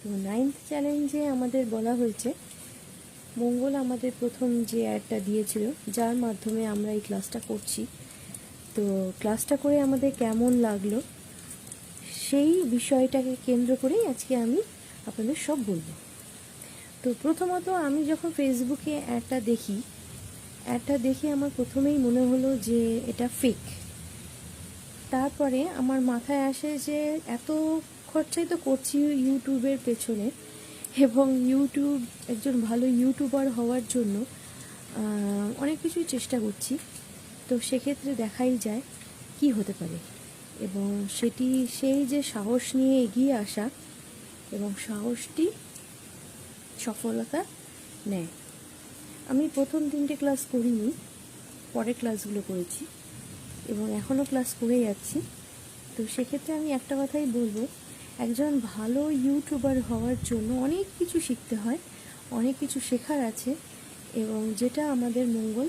তো 9th চ্যালেঞ্জে আমাদের বলা হয়েছে, মঙ্গল আমাদের প্রথম যে অ্যাডটা দিয়েছিল, যার মাধ্যমে আমরা এই ক্লাসটা করছি, তো ক্লাসটা করে আমাদের কেমন লাগলো সেই বিষয়টাকে কেন্দ্র করেই আজকে আমি আপনাদের সব বলবো। তো প্রথমত আমি যখন ফেসবুকে অ্যাডটা দেখে আমার প্রথমেই মনে হলো যে এটা ফেক। তারপরে আমার মাথায় আসে যে এত খরচাই তো করছি ইউটিউবের পেছনে, এবং একজন ভালো ইউটিউবার হওয়ার জন্য অনেক কিছুই চেষ্টা করছি, তো সেক্ষেত্রে দেখাই যায় কি হতে পারে, এবং সেই যে সাহস নিয়ে এগিয়ে আসা এবং সাহসটি সফলতা নেয়। আমি প্রথম 3টে ক্লাস করিনি, পরের ক্লাসগুলো করেছি এবং এখনও ক্লাস করে যাচ্ছি। তো সেক্ষেত্রে আমি একটা কথাই বলবো, একজন ভালো ইউটিউবার হওয়ার জন্য অনেক কিছু শিখতে হয়, অনেক কিছু শেখার আছে, এবং যেটা আমাদের মঙ্গল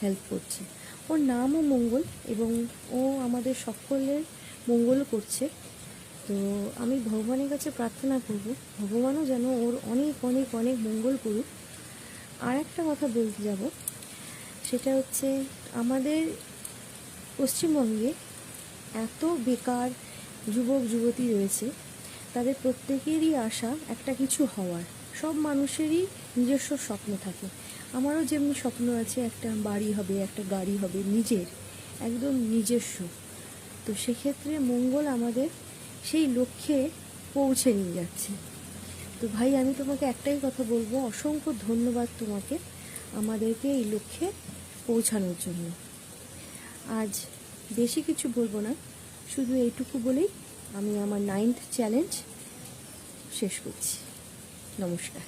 হেল্প করছে। ওর নামও মঙ্গল এবং ও আমাদের সকলের মঙ্গল করছে। তো আমি ভগবানের কাছে প্রার্থনা করব, ভগবানও যেন ওর অনেক অনেক অনেক মঙ্গল করুক। আর একটা কথা বলতে যাব, সেটা হচ্ছে আমাদের পশ্চিমবঙ্গে এত বেকার যুবক যুবতী রয়েছে, তাদের প্রত্যেকেরই আশা একটা কিছু হওয়ার। সব মানুষেরই নিজস্ব স্বপ্ন থাকে। আমারও যেমনি স্বপ্ন আছে, একটা বাড়ি হবে, একটা গাড়ি হবে, নিজের একদম নিজস্ব। তো সেক্ষেত্রে মঙ্গল আমাদের সেই লক্ষ্যে পৌঁছে নিয়ে যাচ্ছে। তো ভাই, আমি তোমাকে একটাই কথা বলবো, অসংখ্য ধন্যবাদ তোমাকে আমাদেরকে এই লক্ষ্যে পৌঁছানোর জন্য। আজ বেশি কিছু বলবো না, শুধু এইটুকু বলেই আমি আমার 9th চ্যালেঞ্জ শেষ করছি। নমস্কার।